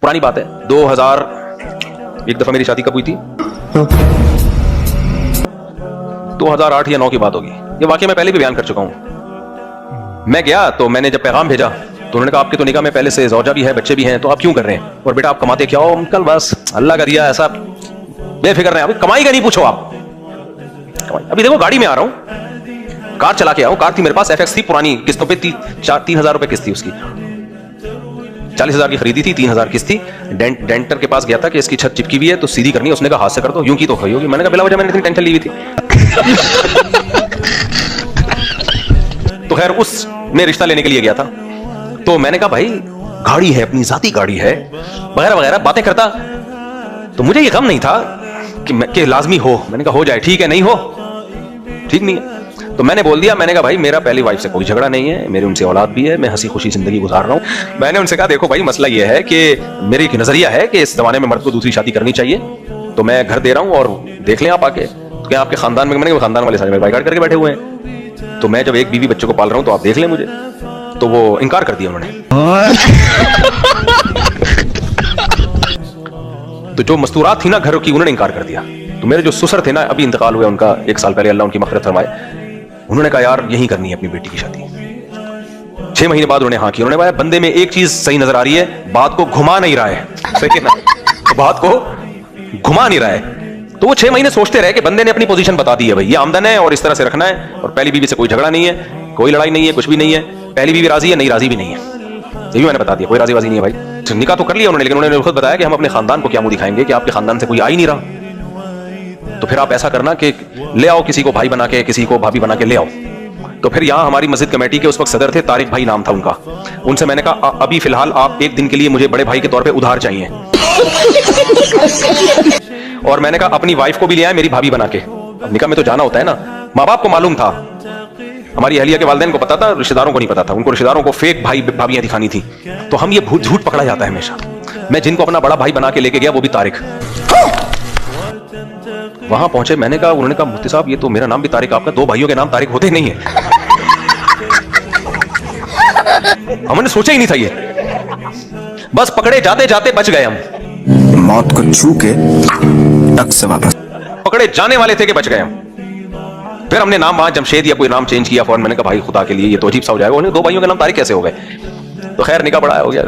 पुरानी बात है, 2000 एक दफा मेरी शादी कब हुई थी, 2008 या 9 की बात होगी। ये वाकई मैं पहले भी बयान कर चुका हूं। मैं गया तो मैंने जब पैगाम भेजा तो उन्होंने कहा आपके तो निकाह में पहले से जौजा भी है, बच्चे भी हैं, तो आप क्यों कर रहे हैं? और बेटा आप कमाते क्या हो? अंकल बस अल्लाह का दिया, ऐसा बेफिक्र नहीं। अभी कमाई का नहीं पूछो आप, अभी देखो गाड़ी में आ रहा हूं, कार चला के आया हूं। कार थी मेरे पास, FX थी, पुरानी किस्तों पे 3,000 रुपए किस्त थी उसकी, 40,000 की खरीदी थी, 3,000 किस्त थी। डेंटर के पास गया था कि इसकी छत चिपकी हुई है तो सीधी करनी है। उसने कहा हाथ से कर दो, यूं की तो खई होगी। मैंने कहा बिला वजह मैंने इतनी टेंशन ली हुई थी। तो खैर उसने रिश्ता लेने के लिए गया था, तो मैंने कहा भाई गाड़ी है, अपनी जाती गाड़ी है, वगैरह वगैरह बातें करता। तो मुझे ये गम नहीं था कि लाजमी हो। मैंने कहा हो जाए, ठीक है, नहीं हो ठीक नहीं है। तो मैंने बोल दिया, मैंने कहा भाई मेरा पहली वाइफ से कोई झगड़ा नहीं है, मेरी उनसे औलाद भी है, मैं हंसी खुशी जिंदगी गुजार रहा हूं। मैंने उनसे कहा देखो भाई मसला ये है कि मेरी एक नजरिया है कि इस जमाने में मर्द को दूसरी शादी करनी चाहिए, तो मैं घर दे रहा हूं और देख लें आप आके। तो क्या आपके खानदान में? मैंने खानदान वाले सारे मेरे बाइकाट करके बैठे हुए हैं, तो मैं जब एक बीवी बच्चों को पाल रहा हूं तो आप देख लें मुझे। तो वो इनकार कर दिया उन्होंने। तो जो मस्तूरात थी ना घर की, उन्होंने इनकार कर दिया। तो मेरे जो ससुर थे ना, अभी इंतकाल हुआ उनका 1 साल पहले, अल्लाह उनकी मग़फ़िरत फरमाए, उन्होंने कहा यार यही करनी है अपनी बेटी की शादी। 6 महीने बाद उन्होंने हाँ की। उन्होंने कहा बंदे में एक चीज सही नजर आ रही है, बात को घुमा नहीं रहा है, सही है ना, तो बात को घुमा नहीं रहा है। तो वो 6 महीने सोचते रहे कि बंदे ने अपनी पोजीशन बता दी है, भाई ये आमदन है और इस तरह से रखना है, और पहली बीवी से कोई झगड़ा नहीं है, कोई लड़ाई नहीं है, कुछ भी नहीं है, पहली बीवी राजी है, नहीं राजी भी नहीं है, ये भी मैंने बता दिया, कोई राजी वाजी नहीं है भाई। तो निकाह तो कर लिया उन्होंने, लेकिन उन्होंने खुद बताया कि हम अपने खानदान को क्या मुंह दिखाएंगे कि आपके खानदान से कोई आ ही नहीं रहा। तो फिर आप ऐसा करना कि ले आओ किसी को भाई बना के, किसी को भाभी बना के ले आओ। तो फिर यहाँ हमारी मस्जिद कमेटी के उस वक्त सदर थे, तारिक भाई नाम था उनका। उनसे मैंने कहा अभी फिलहाल आप 1 दिन के लिए मुझे बड़े भाई के तौर पे उधार चाहिए। और मैंने कहा अपनी वाइफ को भी ले आए मेरी भाभी बना के। अब निकाह में तो जाना होता है ना। माँ बाप को मालूम था, हमारी अहलिया के वालिदैन को पता था, रिश्तेदारों को नहीं पता था। उनको रिश्तेदारों को फेक भाई भाभियां दिखानी थी। तो हम ये झूठ पकड़ा जाता है हमेशा। मैं जिनको अपना बड़ा भाई बना के लेके गया वो भी तारिक। वहां पहुंचे, मैंने कहा, उन्होंने कहा मुफ्ती साहब ये तो मेरा नाम भी तारिक, आपका 2 भाइयों के नाम तारिक होते नहीं है। हमने सोचा ही नहीं था ये, बस पकड़े जाते जाते बच गए हम। मौत को छू के टक से वापस पकड़े जाने वाले थे कि बच गए हम। फिर हमने नाम वहां जमशेद या कोई नाम चेंज किया फौरन। मैंने कहा भाई खुदा के लिए ये तो अजीब सा हो जाएगा। 2 भाइयों के नाम तारिक कैसे हो गए? तो खैर निकाह बड़ा हो गया।